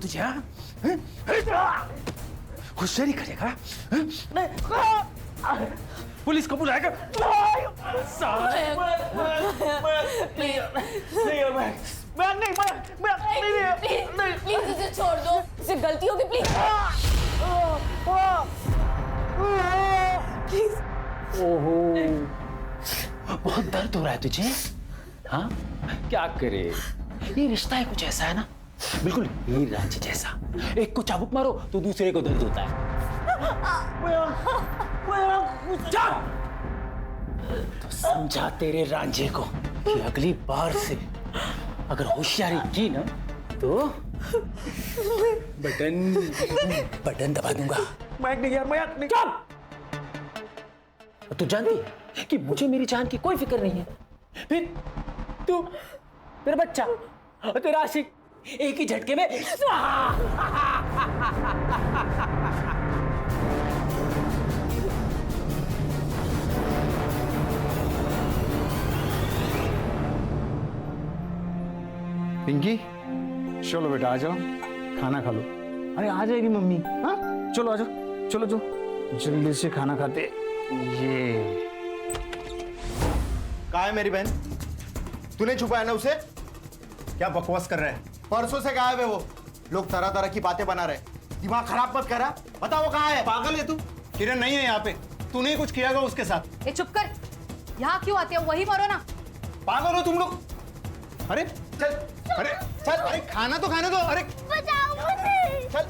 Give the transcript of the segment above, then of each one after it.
तुझे होशियारी करेगा? पुलिस को बुलाएगा? प्लीज इसे छोड़ दो, इसे गलती होगी, प्लीज। ओहो, बहुत दर्द हो रहा है तुझे? हाँ, क्या करे? ये रिश्ता है कुछ ऐसा है ना, बिल्कुल हीर रांझे जैसा। एक को चाबुक मारो तो दूसरे को दर्द होता है। तो समझा तेरे रांझे को कि अगली बार से अगर होशियारी की ना तो बटन दबा दूंगा। मैं नहीं यार, मैं नहीं। तू जानती है कि मुझे मेरी जान की कोई फिक्र नहीं है, फिर तू, तेरा बच्चा और तेरा आशिक एक ही झटके में पिंकी, चलो बेटा आ जाओ, खाना खा लो। अरे आ जाएगी मम्मी। हाँ चलो आ जाओ, चलो जो जल्दी से खाना खाते। ये कहाँ है मेरी बहन? तूने छुपाया ना उसे? क्या बकवास कर रहा है? परसों से गायब है वो। लोग तरह तरह की बातें बना रहे। दिमाग खराब मत करा। बता वो कहाँ है? पागल है तू? किरण नहीं है यहाँ पे। तूने ही कुछ किया होगा उसके साथ। ए चुप कर, यहाँ क्यों आते हो? वही मारो ना। पागल हो तुम लोग? अरे चल, अरे चल, अरे खाना तो खाने दो। अरे बचाओ मुझे। चल।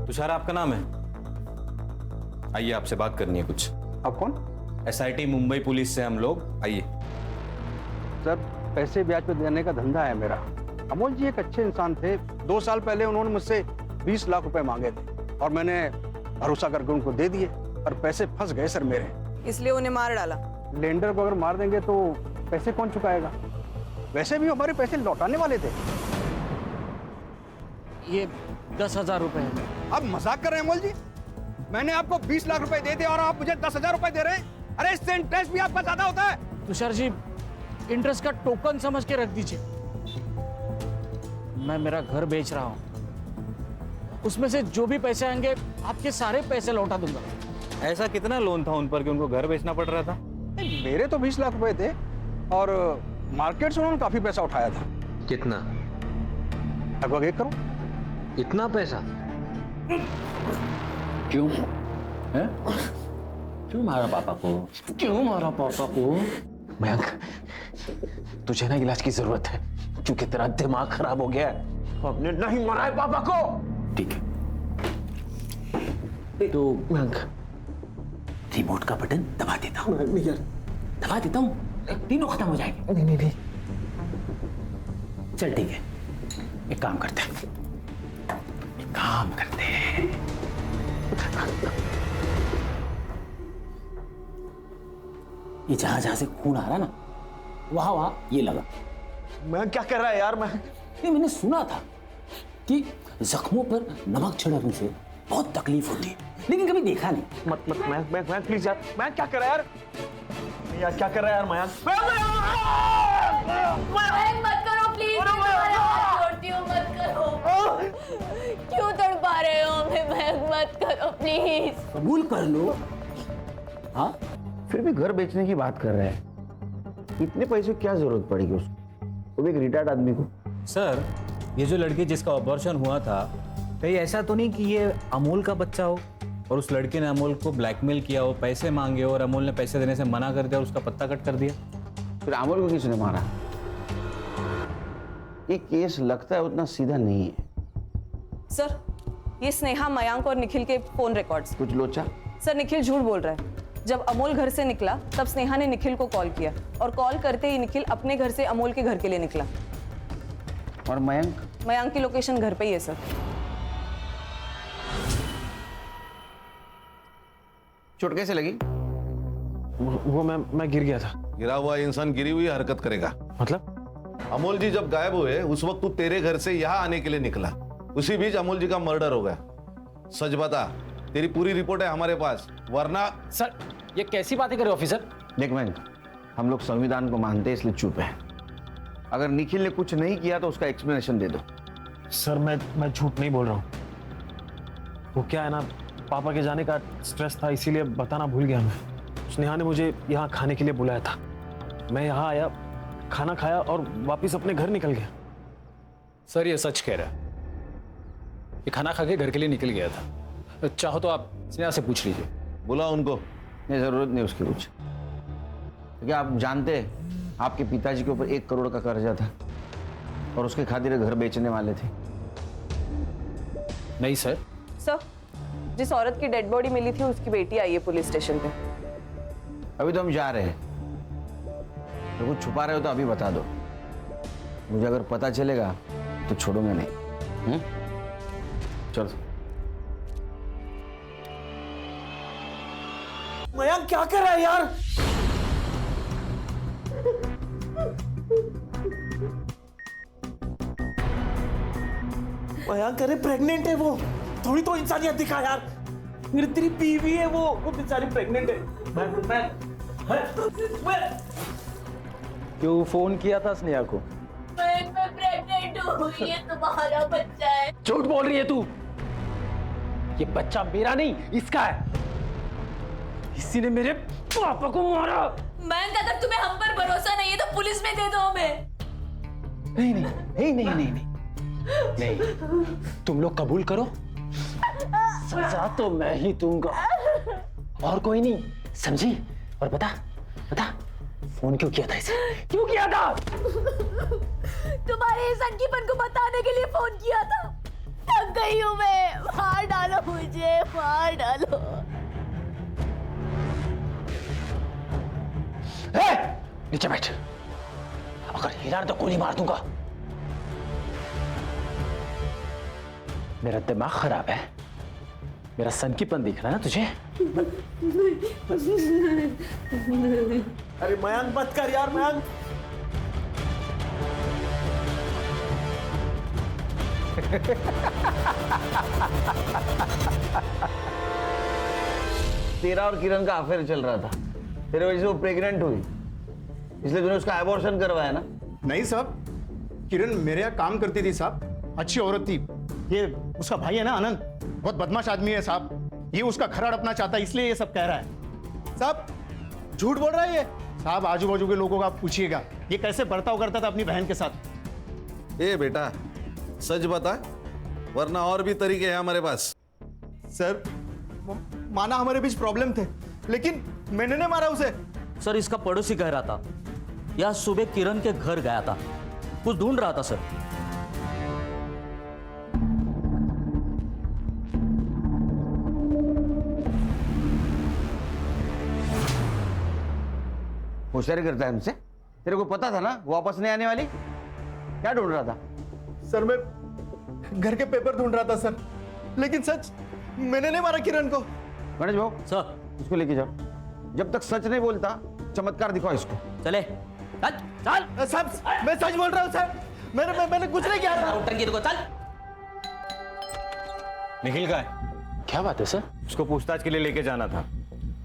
तुषार आपका नाम है? आइए, आपसे बात करनी है कुछ। आप कौन? SIT मुंबई पुलिस से हम लोग। आइए। सर, पैसे ब्याज पे देने का धंधा है मेरा। अमोल जी एक अच्छे इंसान थे। 2 साल पहले उन्होंने मुझसे 20 लाख रुपए मांगे थे और मैंने भरोसा करके उनको दे दिए, पर पैसे फंस गए सर मेरे। इसलिए उन्हें मार डाला। लेंडर को अगर मार देंगे तो पैसे कौन चुकाएगा? वैसे भी हमारे पैसे लौटाने वाले थे। ये 10,000 रुपए है। अब मजाक कर रहे हैं अमोल जी? मैंने आपको 20 लाख रुपए दे दिए और आप मुझे 10,000 रुपए दे रहे हैं? अरे इससे इंटरेस्ट भी आपका ज्यादा होता है। तुषार जी, इंटरेस्ट का टोकन समझ के रख दीजिए। मैं मेरा घर बेच रहा हूँ, उसमें से जो भी पैसे आएंगे आपके सारे पैसे लौटा दूंगा। ऐसा कितना लोन था उन पर कि उनको घर बेचना पड़ रहा था? मेरे तो 20 लाख रुपए थे और मार्केट से उन्होंने काफी पैसा उठाया था। कितना? लगभग 1 करोड़। इतना पैसा? क्यों है? क्यों मारा पापा को? क्यों मारा पापा को? मयंक, तुझे ना इलाज की जरूरत है क्योंकि तेरा दिमाग खराब हो गया है। हमने नहीं मारा है पापा को। ठीक है, तो मयंक रिमोट का बटन दबा देता हूँ। दबा देता हूँ, तीनों खत्म हो जाएंगे। नहीं। चल ठीक है, एक काम करते हैं। ये जहां से खून आ रहा ना, वहां ये लगा। मैं क्या कर रहा है यार? मैंने सुना था कि जख्मों पर नमक छिड़कने से बहुत तकलीफ होती है, लेकिन कभी देखा नहीं। मैं प्लीज यार, मैं क्या कर रहा है यार? क्या कर रहा है यार मयंक? मत करो प्लीज, मैं तुम्हारे हाथ जोड़ती हूँ, मत करो। क्यों तड़पा रहे हो हमें? मत करो प्लीज। कबूल कर लो। हाँ, फिर भी घर बेचने की बात कर रहे हैं। इतने पैसे क्या जरूरत पड़ेगी उसको, वो भी एक रिटायर्ड आदमी को। सर, ये जो लड़की जिसका ऑपरेशन हुआ था, कहीं ऐसा तो नहीं कि ये अमोल का बच्चा हो और उस लड़के ने अमोल को ब्लैकमेल किया हो, पैसे मांगे और अमोल ने पैसे देने से मना कर दिया और उसका पत्ता कट कर दिया? फिर अमोल को किसने मारा? ये केस लगता है उतना सीधा नहीं है। सर, ये स्नेहा, मयांक और निखिल के फोन रिकॉर्ड्स। कुछ लोचा? सर, निखिल झूठ बोल रहा है। जब अमोल घर से निकला तब स्नेहा ने निखिल को कॉल किया और कॉल करते ही निखिल अपने घर से अमोल के घर के लिए निकला। और मयंक? मयांक की लोकेशन घर पे ही है सर। चोट कैसे लगी? वो मैं गिर गया था। गिरा हुआ इंसान गिरी हुई हरकत करेगा? मतलब? अमोल जी जब गायब हुए उस वक्त तू तेरे घर से यहाँ आने के लिए निकला, उसी बीच अमोल जी का मर्डर हो गया। सच बता, तेरी पूरी रिपोर्ट है हमारे पास, वरना। सर, ये कैसी बातें कर रहे हो ऑफिसर? देख मयंक, हम लोग संविधान को मानते हैं इसलिए चुप है। अगर निखिल ने कुछ नहीं किया तो उसका एक्सप्लेनेशन दे दो। सर मैं झूठ नहीं बोल रहा हूँ। वो क्या है ना, पापा के जाने का स्ट्रेस था इसीलिए बताना भूल गया मैं। स्नेहा ने मुझे यहाँ खाने के लिए बुलाया था, मैं यहाँ आया, खाना खाया और वापस अपने घर निकल गया। सर ये सच कह रहा है, ये खाना खा के घर के लिए निकल गया था। चाहो तो आप स्नेहा से पूछ लीजिए। बुला उनको। नहीं, जरूरत नहीं उसकी कुछ। तो क्या आप जानते हैं आपके पिताजी के ऊपर 1 करोड़ का कर्जा था और उसके खातिर घर बेचने वाले थे? नहीं सर। सर, जिस औरत की डेड बॉडी मिली थी उसकी बेटी आई है पुलिस स्टेशन पे। अभी तो हम जा रहे हैं, तो कुछ छुपा रहे हो तो अभी बता दो। मुझे अगर पता चलेगा तो छोड़ूंगा नहीं। चलो। मयंक क्या कर रहा है यार? मयंक अरे प्रेग्नेंट है वो, थोड़ी तो इंसानियत दिखा यार। मेरी तेरी बीवी है वो बेचारी प्रेग्नेंट है। मैं क्यों फोन किया था स्नेहा को? मैं प्रेग्नेंट हूँ, ये तुम्हारा बच्चा है। झूठ बोल रही है तू। ये बच्चा मेरा नहीं, इसका है। इसी ने मेरे पापा को मारा। मयंक, अगर तुम्हें हम पर भरोसा नहीं है तो पुलिस में दे दो हमें। नहीं नहीं नहीं नहीं नहीं नहीं नहीं, तुम लोग कबूल करो, सजा तो मैं ही दूंगा और कोई नहीं, समझी? और बता बता फोन क्यों किया था इसे? क्यों किया था? तुम्हारे संकीपन को बताने के लिए फोन किया था। थक गई हूँ मैं, मार डालो मुझे, मार डालो। नीचे बैठ, अगर हिला तो गोली मार दूंगा। मेरा दिमाग खराब है, मेरा सनकीपन दिख रहा है ना तुझे? अरे मयंक मत कर यार मयंक। तेरा और किरण का अफेयर चल रहा था, तेरे वजह से वो प्रेग्नेंट हुई, इसलिए तूने उसका एबॉर्शन करवाया ना? नहीं साहब, किरण मेरे यहाँ काम करती थी साहब, अच्छी औरत थी। ये उसका भाई है ना आनंद, बहुत बदमाश आदमी है साहब। ये उसका घर हड़पना चाहता है, इसलिए ये सब कह रहा है। साहब झूठ बोल रहा है ये। साहब आजू बाजू के लोगों को आप पूछिएगा ये कैसे बर्ताव करता था अपनी बहन के साथ। ए बेटा, सच बता, वरना और भी तरीके हैं हमारे पास। सर माना हमारे बीच प्रॉब्लम थे, लेकिन मैंने नहीं मारा उसे। सर इसका पड़ोसी कह रहा था, यह सुबह किरण के घर गया था, कुछ ढूंढ रहा था सर। होशियारी करता है हमसे? तेरे को पता था ना वो वापस नहीं आने वाली? क्या ढूंढ रहा था? सर मैं घर के पेपर ढूंढ रहा था सर, लेकिन सच मैंने नहीं मारा किरण को। गणेश भाऊ सर इसको लेके जाओ, जब तक सच नहीं बोलता चमत्कार दिखाओ इसको। चले चल चल। साहब मैं सच बोल रहा हूँ सर, मैंने कुछ नहीं किया था। टंकी को चल। निखिल का है? क्या बात है सर? उसको पूछताछ के लिए लेके जाना था।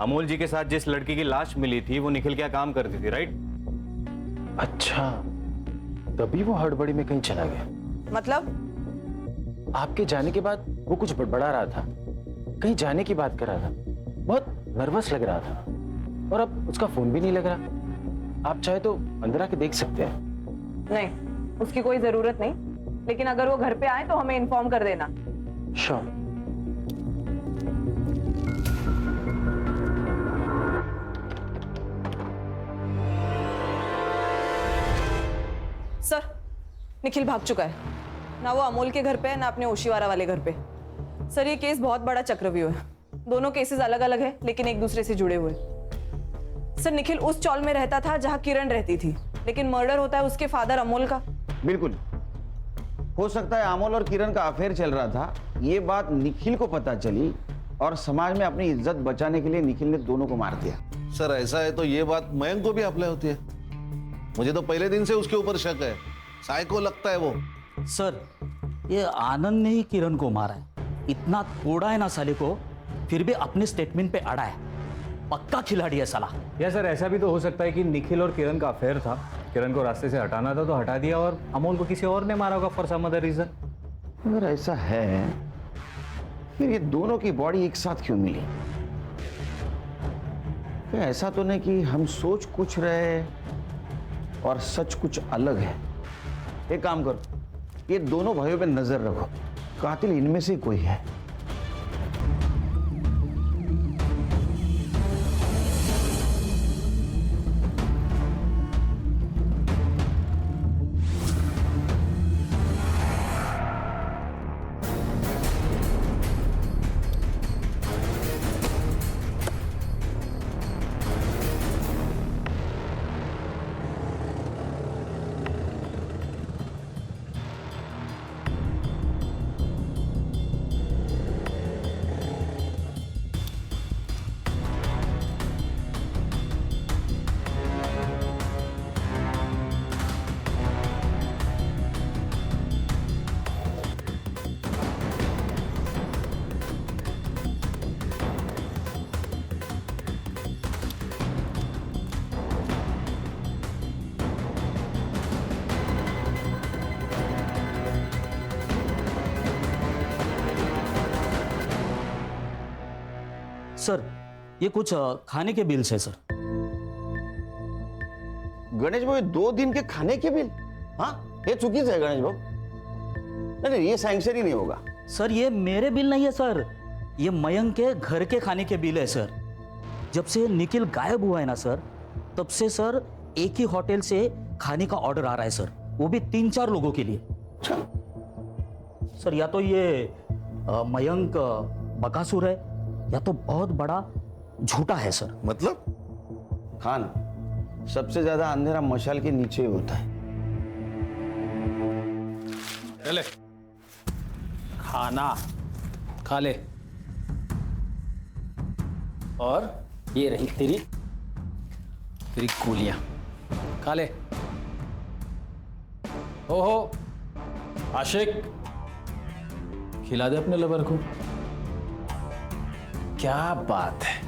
अमोल जी के साथ जिस लड़की की लाश मिली थी वो निखिल क्या काम करती थी, राइट? अच्छा, तभी वो हड़बड़ी में कहीं चला गया। मतलब आपके जाने के बाद वो कुछ बड़बड़ा रहा था, कहीं जाने की बात कर रहा था, बहुत नर्वस लग रहा था, और अब उसका फोन भी नहीं लग रहा। आप चाहे तो अंदर आके देख सकते हैं। नहीं, उसकी कोई जरूरत नहीं, लेकिन अगर वो घर पे आए तो हमें इन्फॉर्म कर देना। श्योर। सर, निखिल भाग चुका है, ना वो अमोल के घर पे है ना अपने ओशीवारा वाले घर पे। सर ये केस बहुत बड़ा चक्रव्यूह है, दोनों केसेस अलग अलग है लेकिन एक दूसरे से जुड़े हुए। सर निखिल उस चौल में रहता था जहां किरण रहती थी, लेकिन मर्डर होता है उसके फादर अमोल का। बिल्कुल हो सकता है अमोल और किरण का अफेयर चल रहा था, ये बात निखिल को पता चली और समाज में अपनी इज्जत बचाने के लिए निखिल ने दोनों को मार दिया। सर ऐसा है तो ये बात मयंक को भी अप्लाई होती है। मुझे तो पहले दिन से उसके ऊपर शक है, साइको लगता है वो। सर ये आनंद ने ही किरण को मारा है, इतना थोड़ा है ना साले को, फिर भी अपने स्टेटमेंट पे अड़ा है। पक्का खिलाड़ी है साला। या सर ऐसा भी तो हो सकता है कि निखिल और किरण का अफेयर था, किरण को रास्ते से हटाना था तो हटा दिया और अमोल को किसी और ने मारा होगा फॉर सम अदर रीजन। अगर ऐसा है फिर ये दोनों की बॉडी एक साथ क्यों मिली? क्या ऐसा तो नहीं कि हम सोच कुछ रहे और सच कुछ अलग है? एक काम करो, ये दोनों भाइयों पे नजर रखो, कातिल इनमें से कोई है। सर ये कुछ खाने के बिल्स है सर। गणेश भाऊ 2 दिन के खाने के बिल? हाँ ये चुकीचं है गणेश भाऊ। नहीं ये सैंक्शन ही नहीं होगा। सर ये मेरे बिल नहीं है सर, ये मयंक के घर के खाने के बिल है सर। जब से निखिल गायब हुआ है ना सर, तब से सर एक ही होटल से खाने का ऑर्डर आ रहा है सर, वो भी 3-4 लोगों के लिए। सर या तो ये मयंक बकासुर है या तो बहुत बड़ा झूठा है सर। मतलब? खान, सबसे ज्यादा अंधेरा मशाल के नीचे ही होता है। चले खाना खा ले, और ये रही तेरी गोलियां, खा ले। हो आशिक, खिला दे अपने लवर को। क्या बात है,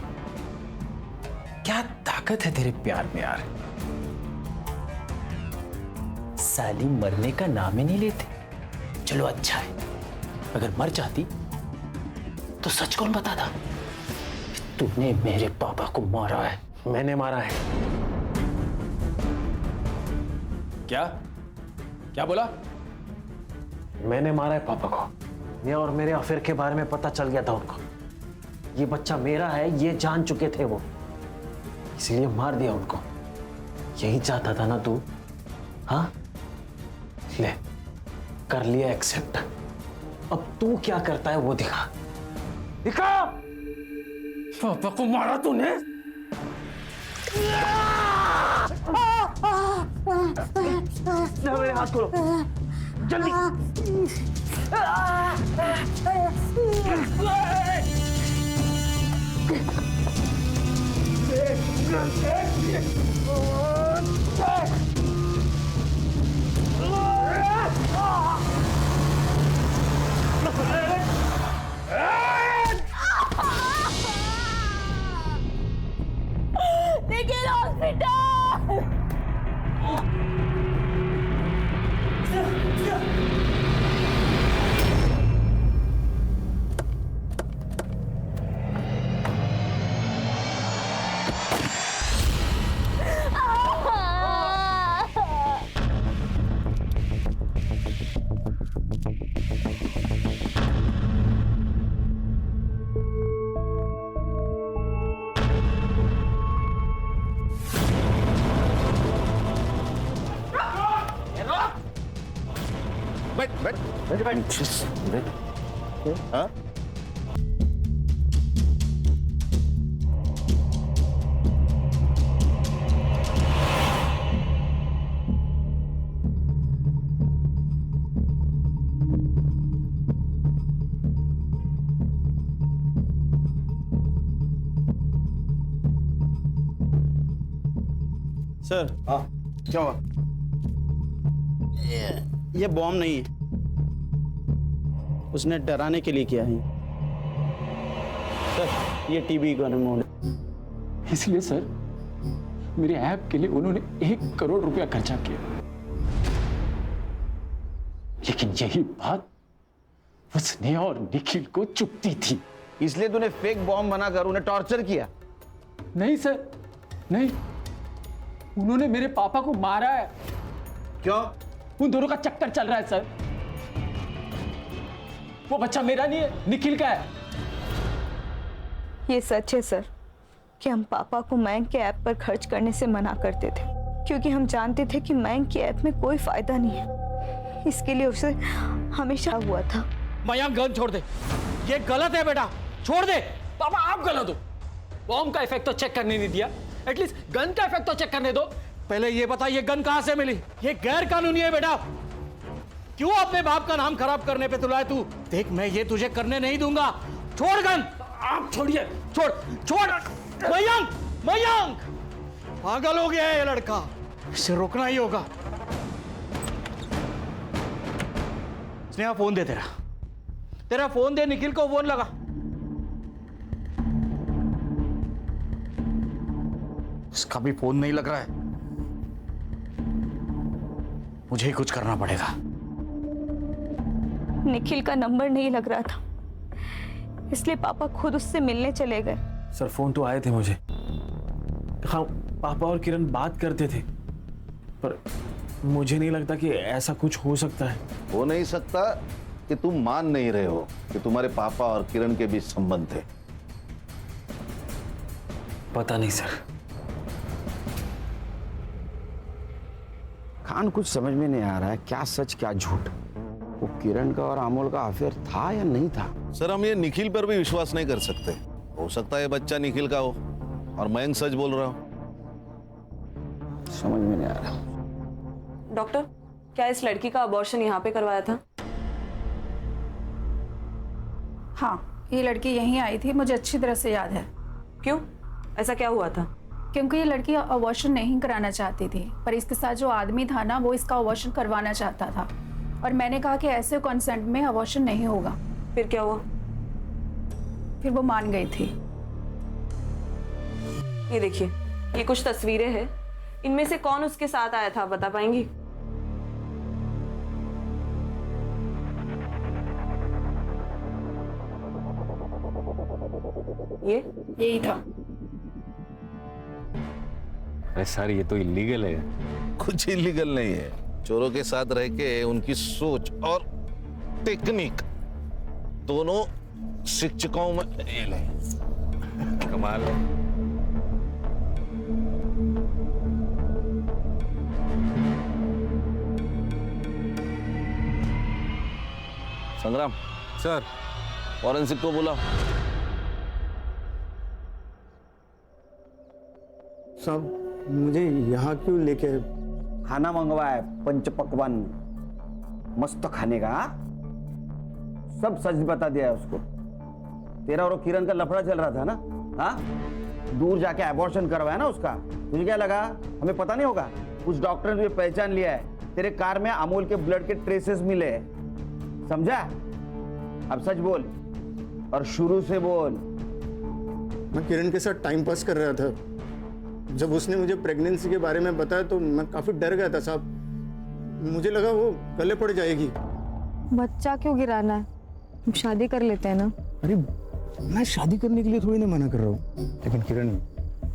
क्या ताकत है तेरे प्यार में यार। साली मरने का नाम ही नहीं लेते। चलो अच्छा है, अगर मर जाती तो सच कौन बताता? तूने मेरे पापा को मारा है। मैंने मारा है। क्या बोला? मैंने मारा है पापा को। ये और मेरे अफेयर के बारे में पता चल गया था उनको। ये बच्चा मेरा है ये जान चुके थे वो, इसलिए मार दिया उनको। यही चाहता था ना तू? हाँ ले, कर लिया एक्सेप्ट। अब तू क्या करता है वो दिखा। पापा को मारा तूने? मेरे हाथ खोलो जल्दी। निखिल हॉस्पिटल। बैठ। हाँ? सर हाँ क्या हुआ? ये बॉम्ब नहीं है, उसने डराने के लिए किया है। सर ये टीवी का रिमोट है। इसलिए सर मेरे ऐप के लिए उन्होंने 1 करोड़ रुपया खर्चा किया, लेकिन यही बात उसने और निखिल को चुभती थी। इसलिए तूने फेक बॉम्ब बनाकर उन्हें टॉर्चर किया? नहीं सर, नहीं, उन्होंने मेरे पापा को मारा है। क्यों? उन दोनों का चक्कर चल रहा है सर। वो बच्चा मेरा नहीं है, निखिल का है। ये सच है सर कि हम पापा को मयंक के ऐप पर खर्च करने से मना करते थे, क्योंकि हम जानते थे कि मयंक के ऐप में कोई फायदा नहीं है। इसके लिए उसे हमेशा हुआ था। मयंक गन छोड़ दे, ये गलत है बेटा, छोड़ दे। पापा आप गलत हो। बॉम्ब का इफेक्ट तो चेक करने नहीं दिया, एटलीस्ट गन का इफेक्ट तो चेक करने दो। पहले ये बता ये गन कहां से मिली? ये गैर कानूनी है बेटा। क्यों अपने बाप का नाम खराब करने पे तुला है तू? देख मैं ये तुझे करने नहीं दूंगा। छोड़ गन। आप छोड़िए, छोड़ छोड़। मयंक, मयंक पागल हो गया है ये लड़का, इसे रोकना ही होगा। स्नेहा फोन दे, तेरा फोन दे, निखिल को फोन लगा। इसका भी फोन नहीं लग रहा है, मुझे ही कुछ करना पड़ेगा। निखिल का नंबर नहीं लग रहा था, इसलिए पापा खुद उससे मिलने चले गए। सर फोन तो आए थे मुझे, हाँ पापा और किरण बात करते थे, पर मुझे नहीं लगता कि ऐसा कुछ हो सकता है। हो नहीं सकता कि तुम मान नहीं रहे हो कि तुम्हारे पापा और किरण के बीच संबंध थे। पता नहीं सर। खान कुछ समझ में नहीं आ रहा है, क्या सच क्या झूठ। वो किरण का और अमोल का अफेयर था या नहीं था? सर हम ये निखिल पर भी विश्वास नहीं कर सकते। हो सकता है बच्चा निखिल का हो और मयंक सच बोल रहा हो। समझ में नहीं आ रहा। डॉक्टर, क्या इस लड़की का अबॉर्शन यहाँ पे करवाया था? हाँ, ये लड़की यहीं आई थी, मुझे अच्छी तरह से याद है। क्यों? ऐसा क्या हुआ था? क्योंकि ये लड़की अबॉर्शन नहीं कराना चाहती थी, पर इसके साथ जो आदमी था ना, वो इसका अबॉर्शन करवाना चाहता था, और मैंने कहा कि ऐसे कंसेंट में अबॉर्शन नहीं होगा। फिर क्या हुआ? फिर वो मान गई थी। ये देखिए, ये कुछ तस्वीरें हैं, इनमें से कौन उसके साथ आया था, बता पाएंगी? यही था। अरे सर ये तो इलीगल है। कुछ इलीगल नहीं है। चोरों के साथ रह के उनकी सोच और टेक्निक दोनों शिक्षकों में कमाल है। संग्राम सर, फॉरेंसिक को बुलाओ। साहब मुझे यहाँ क्यों लेके? खाना मंगवाया, पंच पकवान मस्त खाने का। सब सच बता दिया है उसको। तेरा और किरण का लफड़ा चल रहा था ना? हाँ, दूर जाके अबॉर्शन करवाया ना उसका। तुझे क्या लगा हमें पता नहीं होगा? उस डॉक्टर ने तुझे पहचान लिया है। तेरे कार में अमोल के ब्लड के ट्रेसेस मिले, समझा? अब सच बोल और शुरू से बोल। मैं किरण के साथ टाइम पास कर रहा था। जब उसने मुझे प्रेगनेंसी के बारे में बताया तो मैं काफी डर गया था साहब। मुझे लगा वो गले पड़ जाएगी। बच्चा क्यों गिराना है, हम शादी कर लेते हैं ना। अरे मैं शादी करने के लिए थोड़ी ना मना कर रहा हूँ, लेकिन किरण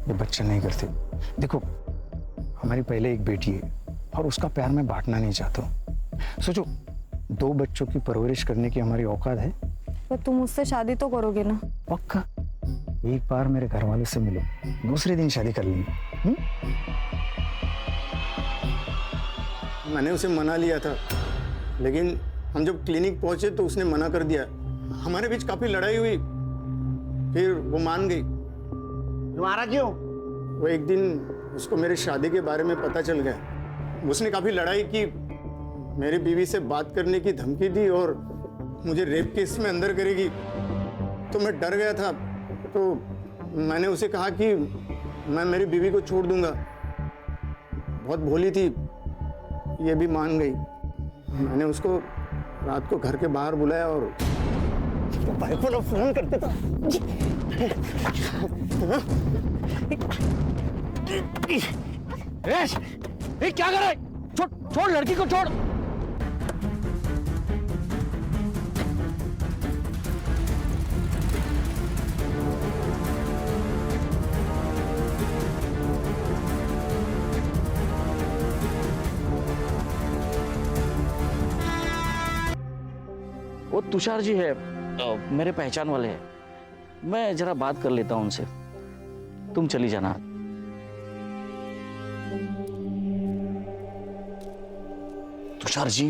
ये बच्चा नहीं करती। देखो हमारी पहले एक बेटी है और उसका प्यार मैं बांटना नहीं चाहता हूँ। सोचो 2 बच्चों की परवरिश करने की हमारी औकात है। तो तुम उससे शादी तो करोगे ना? पक्का। एक बार मेरे घर वालों से मिलो, दूसरे दिन शादी कर लेंगे। मैंने उसे मना लिया था, लेकिन हम जब क्लिनिक पहुंचे तो उसने मना कर दिया। हमारे बीच काफी लड़ाई हुई, फिर वो मान गई। तुम्हारा क्यों? वो एक दिन उसको मेरी शादी के बारे में पता चल गया। उसने काफी लड़ाई की, मेरी बीवी से बात करने की धमकी दी और मुझे रेप केस में अंदर करेगी। तो मैं डर गया था, तो मैंने उसे कहा कि मैं मेरी बीवी को छोड़ दूंगा। बहुत भोली थी, ये भी मान गई। मैंने उसको रात को घर के बाहर बुलाया और भाई को फोन करते था। ये क्या कर रहा है? छोड़ छोड़ लड़की को छोड़। वो तुषार जी है, मेरे पहचान वाले हैं। मैं जरा बात कर लेता हूं उनसे। तुम चली जाना। तुषार जी,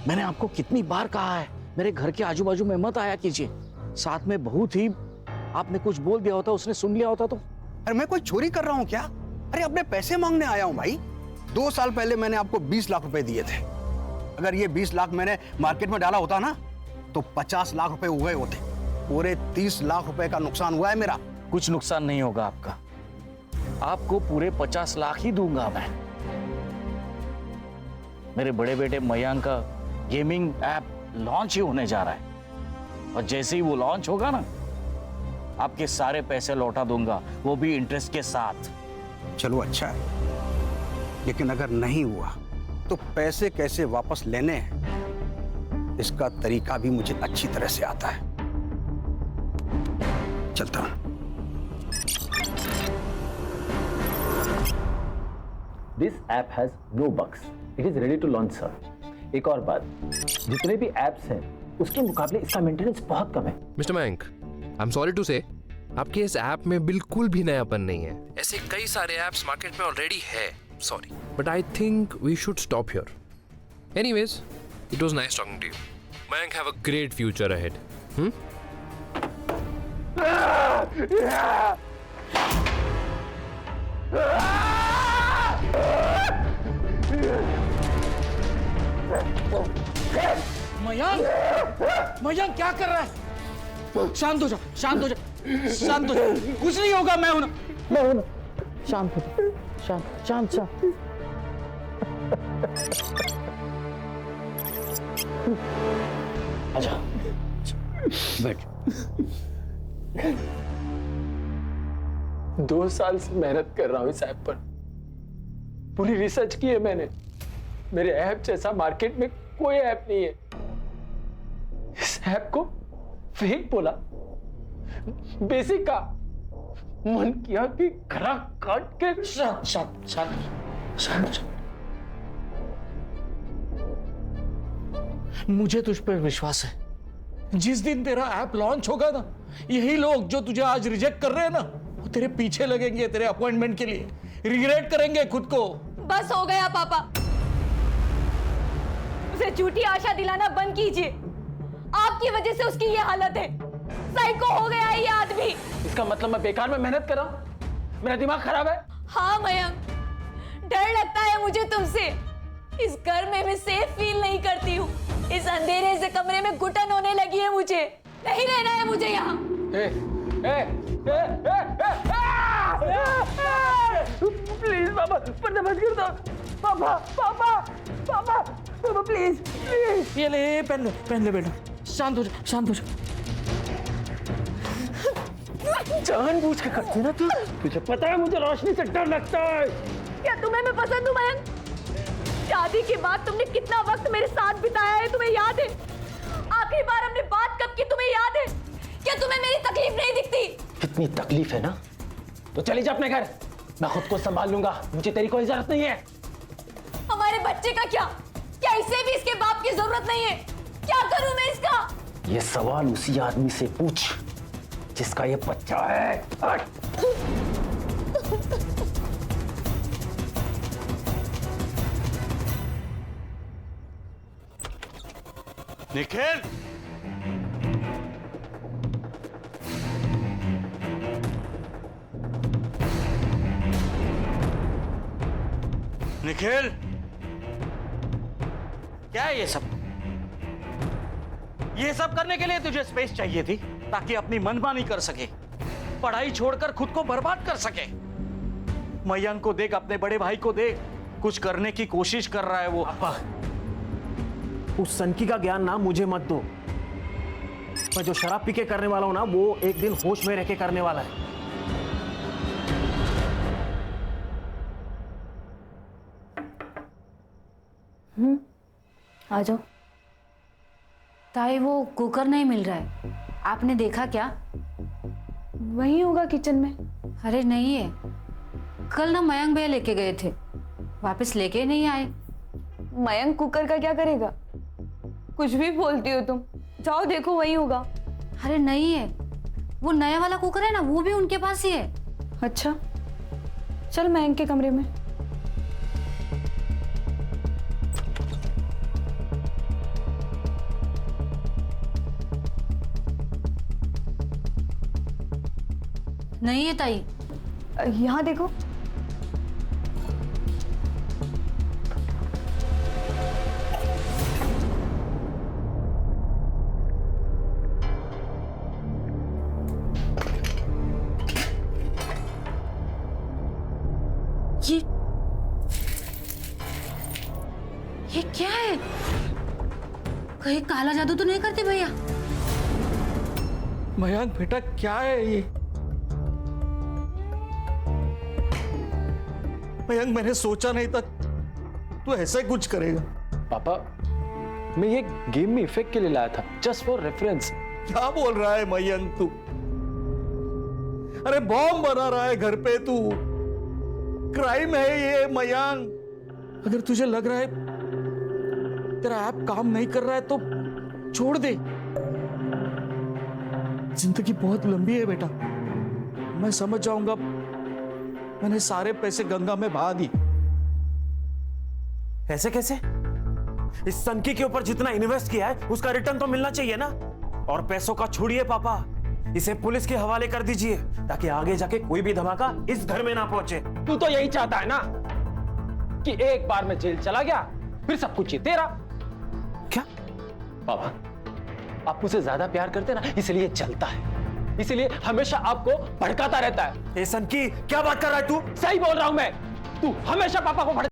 मैंने आपको कितनी बार कहा है मेरे घर के आजू बाजू में मत आया कीजिए। साथ में बहुत ही आपने कुछ बोल दिया होता, उसने सुन लिया होता तो। अरे मैं कोई चोरी कर रहा हूँ क्या? अरे अपने पैसे मांगने आया हूँ भाई। 2 साल पहले मैंने आपको 20 लाख रुपए दिए थे। अगर ये 20 लाख मैंने मार्केट में डाला होता ना तो 50 लाख रुपए हुए होते। पूरे 30 लाख रुपए का नुकसान हुआ है मेरा। कुछ नुकसान नहीं होगा आपका, आपको पूरे 50 लाख ही दूंगा मैं। मेरे बड़े बेटे मयंक का गेमिंग ऐप लॉन्च ही होने जा रहा है, और जैसे ही वो लॉन्च होगा ना, आपके सारे पैसे लौटा दूंगा, वो भी इंटरेस्ट के साथ। चलो अच्छा है, लेकिन अगर नहीं हुआ तो पैसे कैसे वापस लेने हैं इसका तरीका भी मुझे अच्छी तरह से आता है। चलता हूं। This app has no bugs, it is ready to launch sir. एक और बात, जितने भी ऐप्स हैं उसके मुकाबले इसका मेंटेनेंस बहुत कम है। Mister Mayank, I am sorry to say, आपके इस ऐप में बिल्कुल भी नयापन नहीं है। ऐसे कई सारे ऐप्स मार्केट में ऑलरेडी है। Sorry, but I think we should stop here. Anyways, it was nice talking to you. Mayank, have a great future ahead. Mayank क्या कर रहा है? शांत हो जा, शांत हो जा, शांत हो जा। कुछ नहीं होगा, मैं हूं ना। शांत हो जा, शांत शांत शांत। अच्छा बैठ। 2 साल से मेहनत कर रहा हूं इस ऐप पर। पूरी रिसर्च की है मैंने। मेरे ऐप जैसा मार्केट में कोई ऐप नहीं है। इस ऐप को फेक बोला, बेसिक का मन किया कि गला काट के। शांत शांत शांत शांत। मुझे तुझ पर विश्वास है। जिस दिन तेरा ऐप लॉन्च होगा ना, यही लोग जो तुझे आज रिजेक्ट कर रहे हैं ना, वो तेरे पीछे लगेंगे तेरे अपॉइंटमेंट के लिए, रिग्रेट करेंगे खुद को। बस हो गया पापा, उसे झूठी आशा दिलाना बंद कीजिए। आपकी वजह से उसकी ये हालत है। साइको हो गया है ये आदमी। इसका मतलब मैं बेकार में मेहनत कर रहा हूं? मेरा दिमाग खराब है? हाँ मयंक, डर लगता है मुझे तुमसे। इस घर में मैं सेफ फील नहीं करती हूँ। इस अंधेरे से कमरे में घुटन होने लगी है मुझे। नहीं रहना है मुझे यहाँ। प्लीज पापा, पर्दा बंद कर दो। पापा पापा पापा पापा प्लीज प्लीज। ये ले, पहन ले बेटा। शांत हो जा, शांत हो जा। जानबूझ के करती है ना तू। तुझे पता है मुझे रोशनी से डर लगता है। क्या तुम्हें मैं पसंद हूँ मयंक? शादी के बाद तुमने कितना वक्त मेरे साथ बिताया है तुम्हें याद है? आखिरी बार हमने बात कब की तुम्हें याद है? क्या तुम्हें मेरी तकलीफ नहीं दिखती? कितनी तकलीफ है ना, तो चली जा अपने घर। मैं खुद को संभाल लूंगा, मुझे तेरी कोई जरूरत नहीं है। हमारे बच्चे का क्या? क्या इसे भी इसके बाप की जरूरत नहीं है? क्या करूं मैं इसका? ये सवाल उसी आदमी से पूछ जिसका ये बच्चा है। निखिल, निखिल, क्या है ये सब? ये सब करने के लिए तुझे स्पेस चाहिए थी ताकि अपनी मनमानी कर सके, पढ़ाई छोड़कर खुद को बर्बाद कर सके। मयंक को देख, अपने बड़े भाई को देख, कुछ करने की कोशिश कर रहा है वो। उस सनकी का ज्ञान ना मुझे मत दो। मैं जो शराब पी के करने वाला हूं ना, वो एक दिन होश में रह के करने वाला है। आ जाओ। ताई वो कुकर नहीं मिल रहा है, आपने देखा क्या? वही होगा किचन में। अरे नहीं है, कल ना मयंक भैया लेके गए थे, वापस लेके नहीं आए। मयंक कुकर का क्या करेगा? कुछ भी बोलती हो तुम। जाओ देखो, वही होगा। अरे नहीं है, वो नया वाला कुकर है ना, वो भी उनके पास ही है। अच्छा, चल मयंक के कमरे में। नहीं है ताई। यहाँ देखो। ये क्या है? कहीं काला जादू तो नहीं करते भैया? मयंक बेटा क्या है ये? मयंक मैंने सोचा नहीं था तू ऐसा ही कुछ करेगा। पापा, मैं ये गेम में इफेक्ट के लिए लाया था, जस्ट फॉर रेफरेंस। क्या बोल रहा है मयंक तू? अरे बॉम्ब बना रहा है घर पे तू। क्राइम है ये मयंक। अगर तुझे लग रहा है तेरा ऐप काम नहीं कर रहा है तो छोड़ दे। जिंदगी बहुत लंबी है बेटा, मैं समझ जाऊंगा। मैंने सारे पैसे गंगा में बहा दी। ऐसे कैसे? इस सनकी के ऊपर जितना इन्वेस्ट किया है उसका रिटर्न तो मिलना चाहिए ना। और पैसों का छोड़िए पापा, इसे पुलिस के हवाले कर दीजिए ताकि आगे जाके कोई भी धमाका इस घर में ना पहुंचे। तू तो यही चाहता है ना कि एक बार मैं जेल चला गया फिर सब कुछ ही तेरा। क्या पापा, आप मुझसे ज्यादा प्यार करते ना, इसलिए चलता है, इसलिए हमेशा आपको भड़काता रहता है। ए सनकी, क्या बात कर रहा है तू? सही बोल रहा हूं मैं, तू हमेशा पापा को